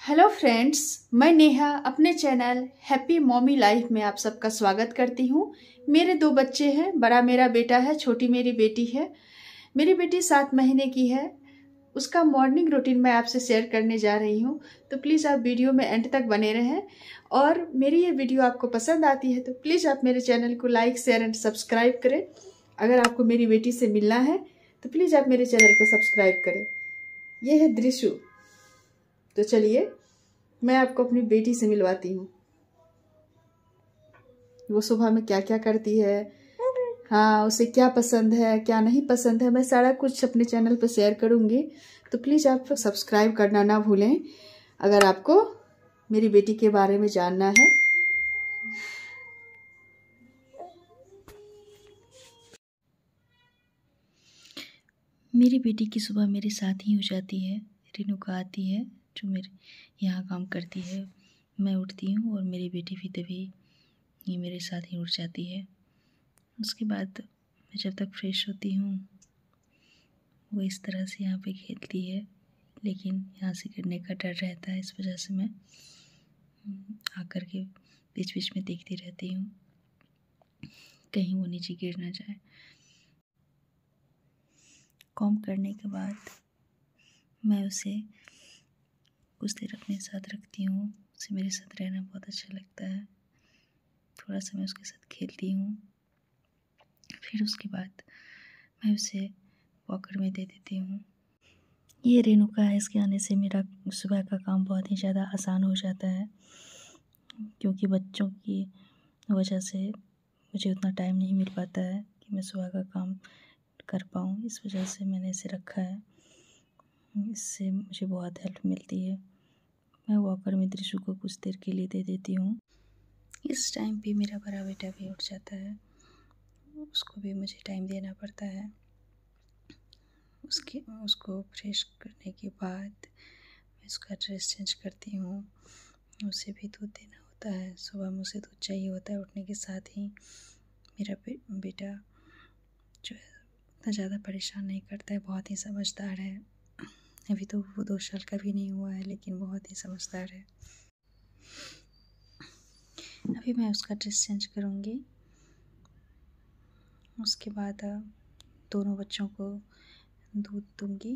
Hello friends, मैं नेहा अपने channel happy mommy life में आप सबका स्वागत करती हूँ। मेरे 2 बच्चे हैं, बड़ा मेरा बेटा है, छोटी मेरी बेटी है। मेरी बेटी 7 महीने की है। उसका मॉर्निंग रूटीन मैं आपसे शेयर करने जा रही हूँ, तो प्लीज़ आप वीडियो में एंड तक बने रहें। और मेरी ये वीडियो आपको पसंद आती है तो प्लीज़ आप मेरे चैनल को लाइक, शेयर एंड सब्सक्राइब करें। अगर आपको मेरी बेटी से मिलना है तो प्लीज़ आप मेरे चैनल को सब्सक्राइब करें। ये है दृश्य। तो चलिए मैं आपको अपनी बेटी से मिलवाती हूँ। वो सुबह में क्या क्या करती है, हाँ उसे क्या पसंद है क्या नहीं पसंद है, मैं सारा कुछ अपने चैनल पर शेयर करूँगी। तो प्लीज़ आप सब्सक्राइब करना ना भूलें अगर आपको मेरी बेटी के बारे में जानना है। मेरी बेटी की सुबह मेरे साथ ही हो जाती है। रेणुका आती है जो मेरे यहाँ काम करती है। मैं उठती हूँ और मेरी बेटी भी तभी ये मेरे साथ ही उठ जाती है। उसके बाद मैं जब तक फ्रेश होती हूँ वो इस तरह से यहाँ पे खेलती है, लेकिन यहाँ से गिरने का डर रहता है, इस वजह से मैं आकर के बीच बीच में देखती रहती हूँ कहीं वो नीचे गिर ना जाए। कॉम करने के बाद मैं उसे कुछ देर अपने साथ रखती हूँ। उसे मेरे साथ रहना बहुत अच्छा लगता है। थोड़ा सा मैं उसके साथ खेलती हूँ, फिर उसके बाद मैं उसे वॉकर में दे देती हूँ। ये रेणुका है, इसके आने से मेरा सुबह का काम बहुत ही ज़्यादा आसान हो जाता है, क्योंकि बच्चों की वजह से मुझे उतना टाइम नहीं मिल पाता है कि मैं सुबह का काम कर पाऊँ। इस वजह से मैंने इसे रखा है, इससे मुझे बहुत हेल्प मिलती है। मैं वॉकर में दृश्य को कुछ देर के लिए दे देती हूँ। इस टाइम पे मेरा बड़ा बेटा भी उठ जाता है, उसको भी मुझे टाइम देना पड़ता है। उसको फ्रेश करने के बाद मैं उसका ड्रेस चेंज करती हूँ। उसे भी दूध देना होता है, सुबह में उसे दूध चाहिए होता है उठने के साथ ही। मेरा बेटा जो है उतना ज़्यादा परेशान नहीं करता है, बहुत ही समझदार है। अभी तो वो 2 साल का भी नहीं हुआ है, लेकिन बहुत ही समझदार है। अभी मैं उसका ड्रेस चेंज करूँगी। उसके बाद दोनों बच्चों को दूध दूँगी।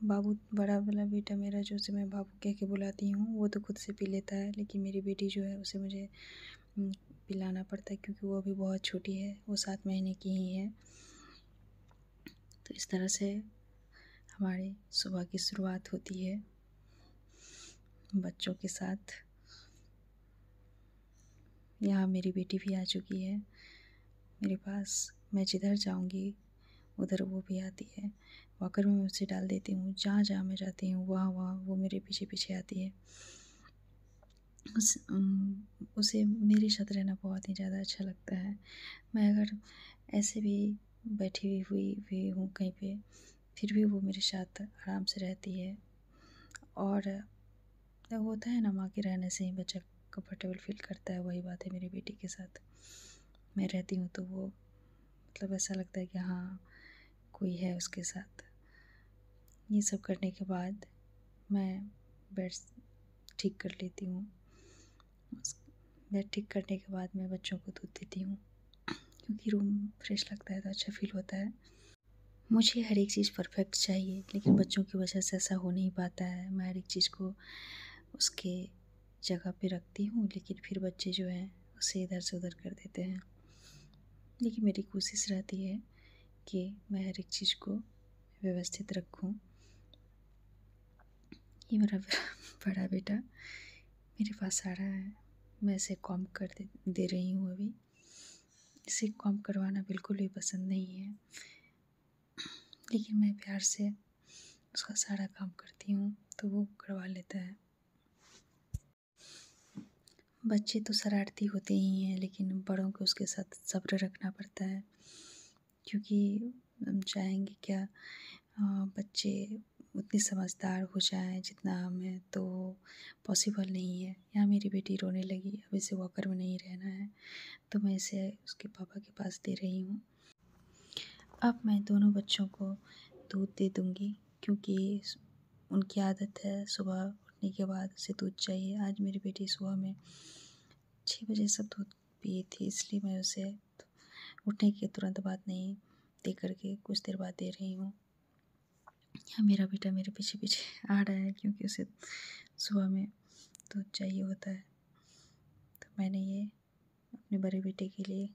बाबू, बड़ा वाला बेटा मेरा जो उसे मैं बाबू कह के बुलाती हूँ, वो तो खुद से पी लेता है, लेकिन मेरी बेटी जो है उसे मुझे पिलाना पड़ता है, क्योंकि वो अभी बहुत छोटी है, वो 7 महीने की ही है। तो इस तरह से हमारी सुबह की शुरुआत होती है बच्चों के साथ। यहाँ मेरी बेटी भी आ चुकी है मेरे पास। मैं जिधर जाऊँगी उधर वो भी आती है। वॉकर में मैं उसे डाल देती हूँ, जहाँ जहाँ मैं जाती हूँ वहाँ वहाँ वो मेरे पीछे पीछे आती है। उसे मेरे साथ रहना बहुत ही ज़्यादा अच्छा लगता है। मैं अगर ऐसे भी बैठी हुई हूँ कहीं पे, फिर भी वो मेरे साथ आराम से रहती है। और वो होता है ना, माँ के रहने से ही बच्चा कंफर्टेबल फील करता है, वही बात है मेरी बेटी के साथ। मैं रहती हूँ तो वो मतलब ऐसा लगता है कि हाँ कोई है उसके साथ। ये सब करने के बाद मैं बेड ठीक कर लेती हूँ। बेड ठीक करने के बाद मैं बच्चों को दूध देती हूँ, क्योंकि रूम फ्रेश लगता है तो अच्छा फील होता है। मुझे हर एक चीज़ परफेक्ट चाहिए, लेकिन बच्चों की वजह से ऐसा हो नहीं पाता है। मैं हर एक चीज़ को उसके जगह पे रखती हूँ, लेकिन फिर बच्चे जो हैं उसे इधर से उधर कर देते हैं। लेकिन मेरी कोशिश रहती है कि मैं हर एक चीज़ को व्यवस्थित रखूँ। ये मेरा बड़ा बेटा मेरे पास आ रहा है, मैं इसे कॉम कर दे रही हूँ। अभी इसे कॉम करवाना बिल्कुल भी पसंद नहीं है, लेकिन मैं प्यार से उसका सारा काम करती हूँ तो वो करवा लेता है। बच्चे तो शरारती होते ही हैं, लेकिन बड़ों को उसके साथ सब्र रखना पड़ता है, क्योंकि हम चाहेंगे क्या बच्चे उतने समझदार हो जाएं जितना हम हैं, तो पॉसिबल नहीं है। यहाँ मेरी बेटी रोने लगी, अब इसे वॉकर में नहीं रहना है, तो मैं इसे उसके पापा के पास दे रही हूँ। अब मैं दोनों बच्चों को दूध दे दूँगी, क्योंकि उनकी आदत है सुबह उठने के बाद उसे दूध चाहिए। आज मेरी बेटी सुबह में 6 बजे सब दूध पिए थी, इसलिए मैं उसे उठने के तुरंत बाद नहीं दे करके कुछ देर बाद दे रही हूँ। यहाँ मेरा बेटा मेरे पीछे पीछे आ रहा है क्योंकि उसे सुबह में दूध चाहिए होता है। तो मैंने ये अपने बड़े बेटे के लिए,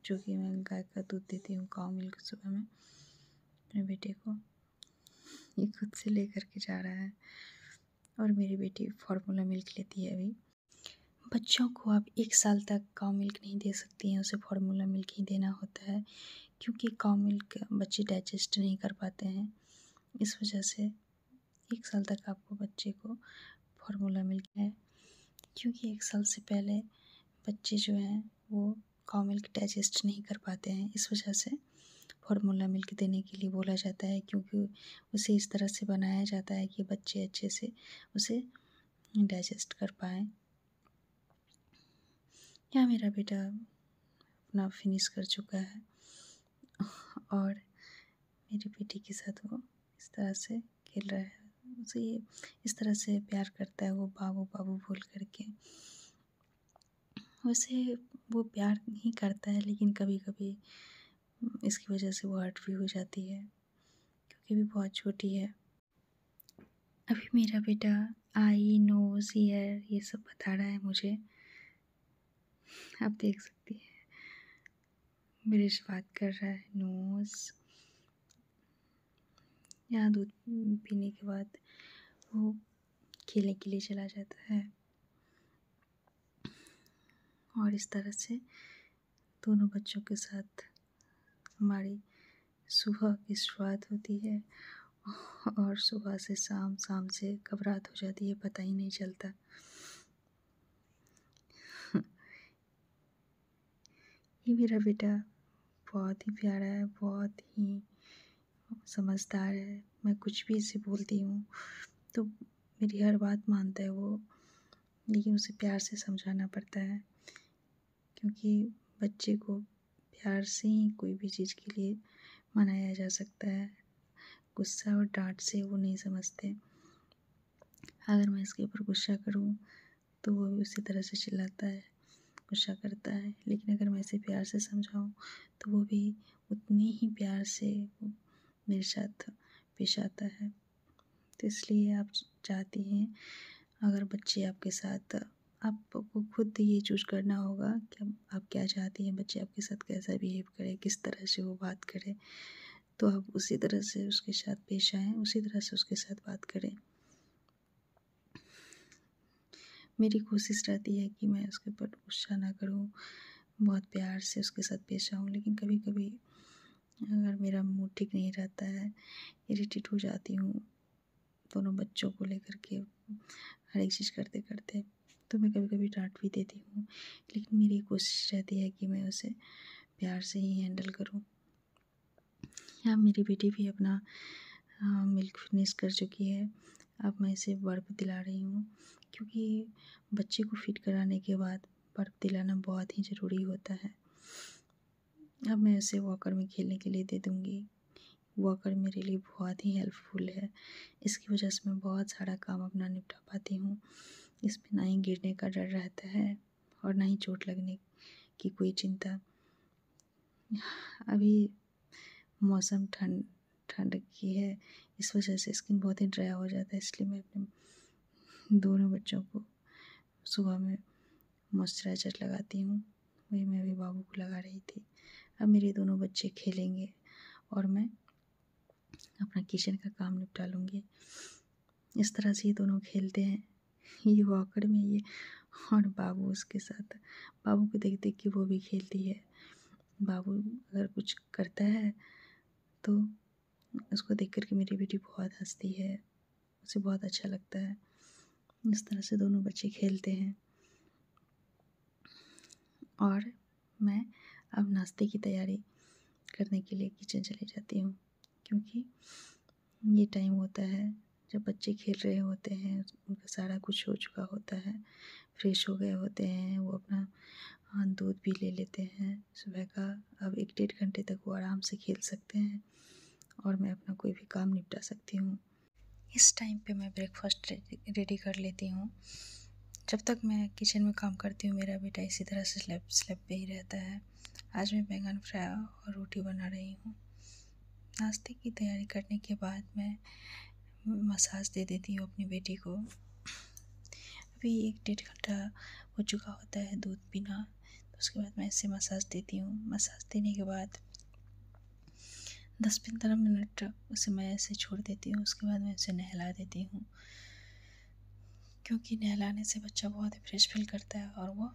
जो कि मैं गाय का दूध देती हूँ काऊ मिल्क, सुबह में अपने बेटे को ये खुद से ले करके जा रहा है। और मेरी बेटी फार्मूला मिल्क लेती है अभी। बच्चों को आप 1 साल तक काऊ मिल्क नहीं दे सकती हैं, उसे फार्मूला मिल्क ही देना होता है क्योंकि काऊ मिल्क बच्चे डाइजेस्ट नहीं कर पाते हैं। इस वजह से 1 साल तक आपको बच्चे को फार्मूला मिल्क है, क्योंकि 1 साल से पहले बच्चे जो हैं वो काऊ मिल्क डाइजेस्ट नहीं कर पाते हैं। इस वजह से फार्मूला मिल्क देने के लिए बोला जाता है, क्योंकि उसे इस तरह से बनाया जाता है कि बच्चे अच्छे से उसे डाइजेस्ट कर पाएँ। यहाँ मेरा बेटा अपना फिनिश कर चुका है और मेरी बेटी के साथ वो इस तरह से खेल रहा है। उसे ये इस तरह से प्यार करता है वो बाबू बाबू बोल करके। वैसे वो प्यार नहीं करता है, लेकिन कभी कभी इसकी वजह से वो हर्ट भी हो जाती है क्योंकि भी बहुत छोटी है। अभी मेरा बेटा आई, नोज़, ईयर ये सब बता रहा है मुझे। आप देख सकती हैं मेरे से बात कर रहा है। नोज़, यहाँ दूध पीने के बाद वो खेलने के लिए चला जाता है और इस तरह से दोनों बच्चों के साथ हमारी सुबह की शुरुआत होती है और सुबह से शाम, शाम से कब रात हो जाती है पता ही नहीं चलता। ये मेरा बेटा बहुत ही प्यारा है, बहुत ही समझदार है। मैं कुछ भी इसे बोलती हूँ तो मेरी हर बात मानता है वो, लेकिन उसे प्यार से समझाना पड़ता है क्योंकि बच्चे को प्यार से ही कोई भी चीज़ के लिए मनाया जा सकता है। गुस्सा और डांट से वो नहीं समझते। अगर मैं इसके ऊपर गुस्सा करूँ तो वो भी उसी तरह से चिल्लाता है, गुस्सा करता है। लेकिन अगर मैं इसे प्यार से समझाऊँ तो वो भी उतनी ही प्यार से मेरे साथ पेश आता है। तो इसलिए आप चाहती हैं, अगर बच्चे आपके साथ, आपको खुद ये चूज़ करना होगा कि आप क्या चाहती हैं, बच्चे आपके साथ कैसा बिहेव करे, किस तरह से वो बात करे, तो आप उसी तरह से उसके साथ पेश आएँ, उसी तरह से उसके साथ बात करें। मेरी कोशिश रहती है कि मैं उसके ऊपर गुस्सा ना करूं, बहुत प्यार से उसके साथ पेश आऊं, लेकिन कभी कभी अगर मेरा मूड ठीक नहीं रहता है, इरिटेट हो जाती हूँ दोनों बच्चों को लेकर के हर एक चीज़ करते करते, तो मैं कभी कभी डांट भी देती हूँ। लेकिन मेरी कोशिश रहती है कि मैं उसे प्यार से ही हैंडल करूँ। यहाँ मेरी बेटी भी अपना मिल्क फिनिश कर चुकी है। अब मैं इसे बर्फ़ दिला रही हूँ क्योंकि बच्चे को फीड कराने के बाद बर्फ़ दिलाना बहुत ही ज़रूरी होता है। अब मैं इसे वॉकर में खेलने के लिए दे दूँगी। वॉकर मेरे लिए बहुत ही हेल्पफुल है। इसकी वजह से मैं बहुत सारा काम अपना निपटा पाती हूँ। इसमें ना ही गिरने का डर रहता है और ना ही चोट लगने की कोई चिंता। अभी मौसम ठंड की है, इस वजह से स्किन बहुत ही ड्राई हो जाता है, इसलिए मैं अपने दोनों बच्चों को सुबह में मॉइस्चराइज़र लगाती हूँ। वही मैं अभी बाबू को लगा रही थी। अब मेरे दोनों बच्चे खेलेंगे और मैं अपना किचन का काम निपटा लूँगी। इस तरह से ये दोनों खेलते हैं, ये वॉकर में ये, और बाबू उसके साथ। बाबू को देख देख के वो भी खेलती है। बाबू अगर कुछ करता है तो उसको देख कर के मेरी बेटी बहुत हंसती है, उसे बहुत अच्छा लगता है। इस तरह से दोनों बच्चे खेलते हैं और मैं अब नाश्ते की तैयारी करने के लिए किचन चली जाती हूँ, क्योंकि ये टाइम होता है जब बच्चे खेल रहे होते हैं, उनका सारा कुछ हो चुका होता है, फ्रेश हो गए होते हैं, वो अपना दूध भी ले लेते हैं सुबह का। अब 1-1.5 घंटे तक वो आराम से खेल सकते हैं और मैं अपना कोई भी काम निपटा सकती हूँ। इस टाइम पे मैं ब्रेकफास्ट रेडी कर लेती हूँ। जब तक मैं किचन में काम करती हूँ मेरा बेटा इसी तरह से स्लैब पे ही रहता है। आज मैं बैंगन फ्राई और रोटी बना रही हूँ। नाश्ते की तैयारी करने के बाद मैं मसाज दे देती हूँ अपनी बेटी को। अभी 1-1.5 घंटा हो चुका होता है दूध पीना, तो उसके बाद मैं ऐसे मसाज देती हूँ। मसाज देने के बाद 10-15 मिनट उसे मैं ऐसे छोड़ देती हूँ। उसके बाद मैं उसे नहला देती हूँ, क्योंकि नहलाने से बच्चा बहुत ही फ्रेश फील करता है और वो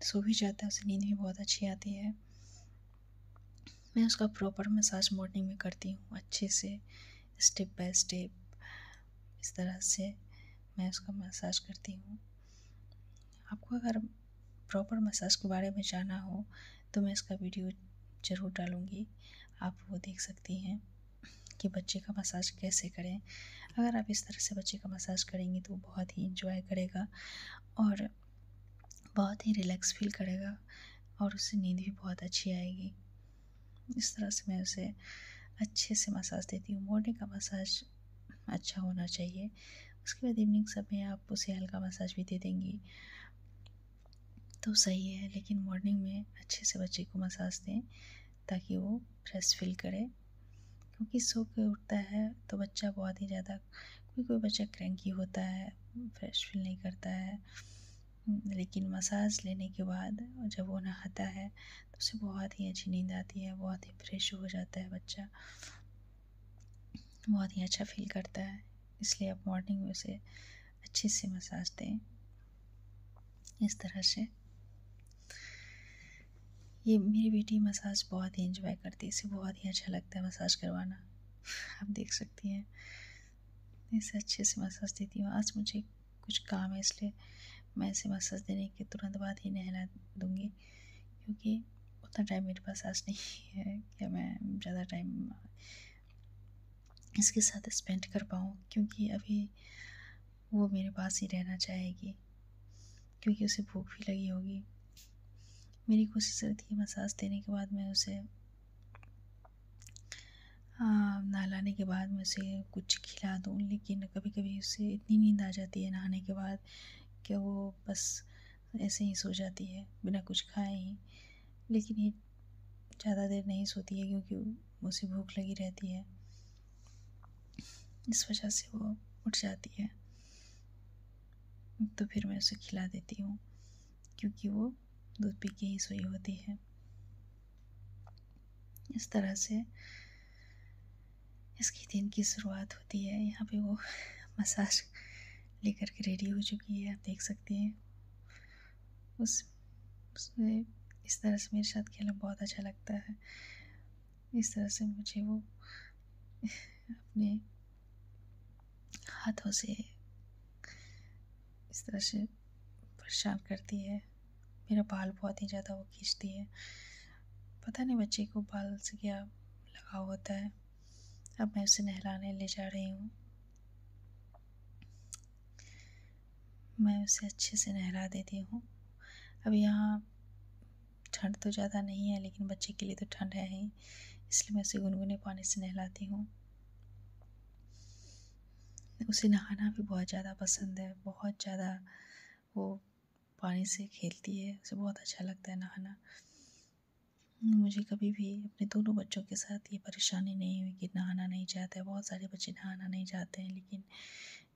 सो भी जाता है, उसे नींद भी बहुत अच्छी आती है। मैं उसका प्रॉपर मसाज मॉर्निंग में करती हूँ, अच्छे से स्टेप बाय स्टेप इस तरह से मैं उसका मसाज करती हूँ। आपको अगर प्रॉपर मसाज के बारे में जानना हो तो मैं इसका वीडियो ज़रूर डालूँगी, आप वो देख सकती हैं कि बच्चे का मसाज कैसे करें। अगर आप इस तरह से बच्चे का मसाज करेंगी तो वो बहुत ही इंजॉय करेगा और बहुत ही रिलैक्स फील करेगा और उसे नींद भी बहुत अच्छी आएगी। इस तरह से मैं उसे अच्छे से मसाज देती हूँ। मॉर्निंग का मसाज अच्छा होना चाहिए। उसके बाद इवनिंग समय आप उसे हल्का मसाज भी दे देंगी तो सही है, लेकिन मॉर्निंग में अच्छे से बच्चे को मसाज दें ताकि वो फ्रेश फील करे। क्योंकि सो के उठता है तो बच्चा बहुत ही ज़्यादा, कोई बच्चा क्रैंकी होता है, फ्रेश फील नहीं करता है, लेकिन मसाज लेने के बाद जब वो नहाता है तो उसे बहुत ही अच्छी नींद आती है, बहुत ही फ्रेश हो जाता है बच्चा, बहुत ही अच्छा फील करता है। इसलिए आप मॉर्निंग में उसे अच्छे से मसाज दें। इस तरह से ये मेरी बेटी मसाज बहुत ही एंजॉय करती है, इसे बहुत ही अच्छा लगता है मसाज करवाना। आप देख सकती हैं इसे अच्छे से मसाज देती हूँ। आज मुझे कुछ काम है इसलिए मैं इसे मसाज देने के तुरंत बाद ही नहला दूँगी, क्योंकि उतना टाइम मेरे पास आज नहीं है कि मैं ज़्यादा टाइम इसके साथ स्पेंड कर पाऊँ, क्योंकि अभी वो मेरे पास ही रहना चाहेगी, क्योंकि उसे भूख भी लगी होगी। मेरी कोशिश रहती है मसाज देने के बाद मैं उसे नहलाने के बाद मैं उसे कुछ खिला दूँ, लेकिन कभी कभी उसे इतनी नींद आ जाती है नहाने के बाद कि वो बस ऐसे ही सो जाती है बिना कुछ खाए ही। लेकिन ये ज़्यादा देर नहीं सोती है क्योंकि उसे भूख लगी रहती है, इस वजह से वो उठ जाती है। तो फिर मैं उसे खिला देती हूँ, क्योंकि वो दूध पी के ही सोई होती है। इस तरह से इसकी दिन की शुरुआत होती है। यहाँ पे वो मसाज लेकर के रेडी हो चुकी है, आप देख सकते हैं। उसमें इस तरह से मेरे साथ खेलना बहुत अच्छा लगता है। इस तरह से मुझे वो अपने हाथों से इस तरह से परेशान करती है। मेरा बाल बहुत ही ज़्यादा वो खींचती है, पता नहीं बच्चे को बाल से क्या लगाव होता है। अब मैं उसे नहलाने ले जा रही हूँ। मैं उसे अच्छे से नहला देती हूँ। अब यहाँ ठंड तो ज़्यादा नहीं है, लेकिन बच्चे के लिए तो ठंड है ही, इसलिए मैं उसे गुनगुने पानी से नहलाती हूँ। उसे नहाना भी बहुत ज़्यादा पसंद है, बहुत ज़्यादा वो पानी से खेलती है, उसे बहुत अच्छा लगता है नहाना। मुझे कभी भी अपने दोनों बच्चों के साथ ये परेशानी नहीं हुई कि नहाना नहीं चाहता है। बहुत सारे बच्चे नहाना नहीं चाहते हैं, लेकिन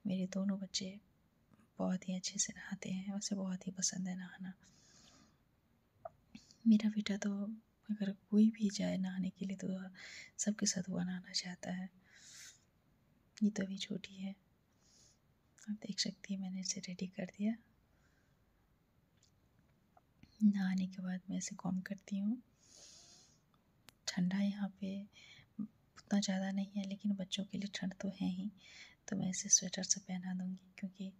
मेरे दोनों बच्चे बहुत ही अच्छे से नहाते हैं, उसे बहुत ही पसंद है नहाना। मेरा बेटा तो अगर कोई भी जाए नहाने के लिए तो सबके साथ वो नहाना चाहता है। ये तो अभी छोटी है, आप देख सकती हैं। मैंने इसे रेडी कर दिया। नहाने के बाद मैं इसे कॉम करती हूँ। ठंडा यहाँ पे उतना ज़्यादा नहीं है, लेकिन बच्चों के लिए ठंड तो है ही, तो मैं इसे स्वेटर से पहना दूँगी, क्योंकि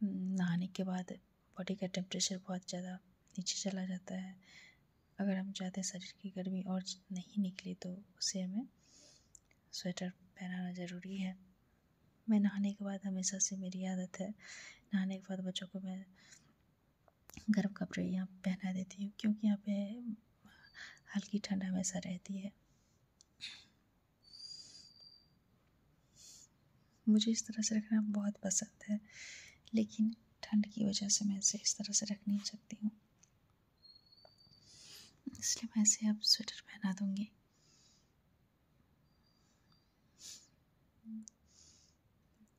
नहाने के बाद बॉडी का टेम्परेचर बहुत ज़्यादा नीचे चला जाता है। अगर हम चाहते हैं शरीर की गर्मी और नहीं निकले तो उसे हमें स्वेटर पहनाना ज़रूरी है। मैं नहाने के बाद हमेशा से मेरी आदत है, नहाने के बाद बच्चों को मैं गर्म कपड़े यहाँ पहना देती हूँ, क्योंकि यहाँ पे हल्की ठंड हमेशा रहती है। मुझे इस तरह से रखना बहुत पसंद है, लेकिन ठंड की वजह से मैं इसे इस तरह से रख नहीं सकती हूँ, इसलिए मैं इसे अब स्वेटर पहना दूँगी।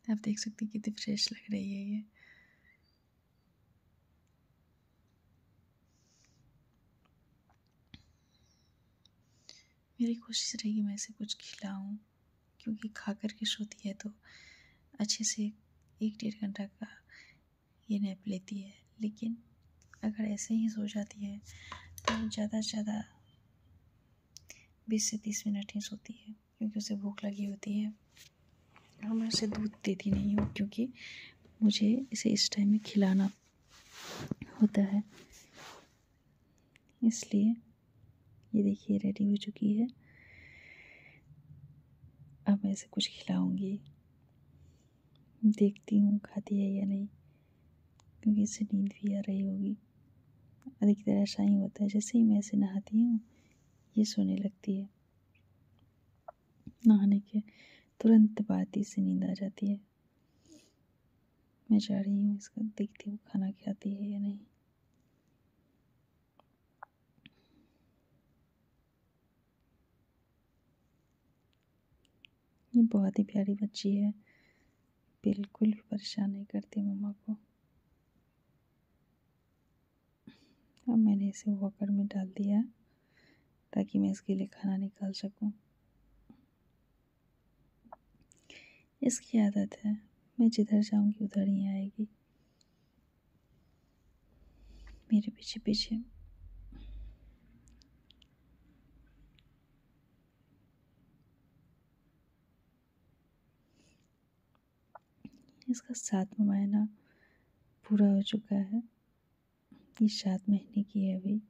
आप देख सकती हैं कितनी फ्रेश लग रही है ये। मेरी कोशिश रहेगी मैं इसे कुछ खिलाऊं, क्योंकि खा कर के सोती है तो अच्छे से 1-1.5 घंटा का ये नैप लेती है, लेकिन अगर ऐसे ही सो जाती है तो ज़्यादा से ज़्यादा 20 से 30 मिनट ही सोती है, क्योंकि उसे भूख लगी होती है। और मैं उसे दूध देती नहीं हूँ, क्योंकि मुझे इसे इस टाइम में खिलाना होता है, इसलिए ये देखिए रेडी हो चुकी है। अब मैं इसे कुछ खिलाऊंगी, देखती हूँ खाती है या नहीं, क्योंकि इसे नींद भी आ रही होगी। अधिकतर ऐसा ही होता है, जैसे ही मैं इसे नहाती हूँ ये सोने लगती है, नहाने के तुरंत बाद इसे नींद आ जाती है। मैं जा रही हूँ इसका, देखती हूँ खाना खाती है या नहीं। ये बहुत ही प्यारी बच्ची है, बिल्कुल भी परेशान नहीं करती मम्मा को। अब मैंने इसे वॉकर में डाल दिया ताकि मैं इसके लिए खाना निकाल सकूं। इसकी आदत है, मैं जिधर जाऊंगी उधर ही आएगी, मेरे पीछे पीछे। इसका 7वां महीना पूरा हो चुका है, ये 7 महीने की है अभी,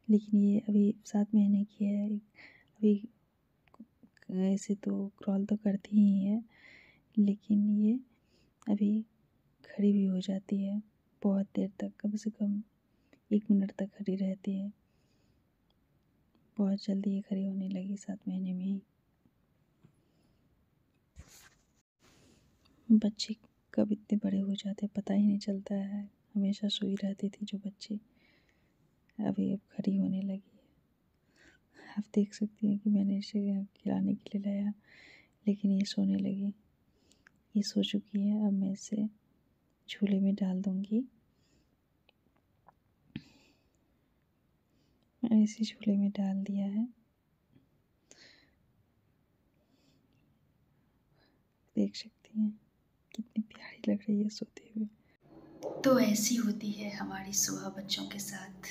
लेकिन ये अभी 7 महीने की है। अभी ऐसे तो क्रॉल तो करती ही है, लेकिन ये अभी खड़ी भी हो जाती है बहुत देर तक, कम से कम 1 मिनट तक खड़ी रहती है। बहुत जल्दी ये खड़ी होने लगी 7 महीने में ही। बच्चे कब इतने बड़े हो जाते पता ही नहीं चलता है। हमेशा सोई रहती थी जो बच्ची, अभी अब खड़ी होने लगी है। आप देख सकती हैं कि मैंने इसे खिलाने के लिए लाया, लेकिन ये सोने लगी। ये सो चुकी है, अब मैं इसे झूले में डाल दूँगी। मैंने इसे झूले में डाल दिया है, देख सकती हैं कितनी प्यारी लग रही है सोते हुए। तो ऐसी होती है हमारी सुबह बच्चों के साथ।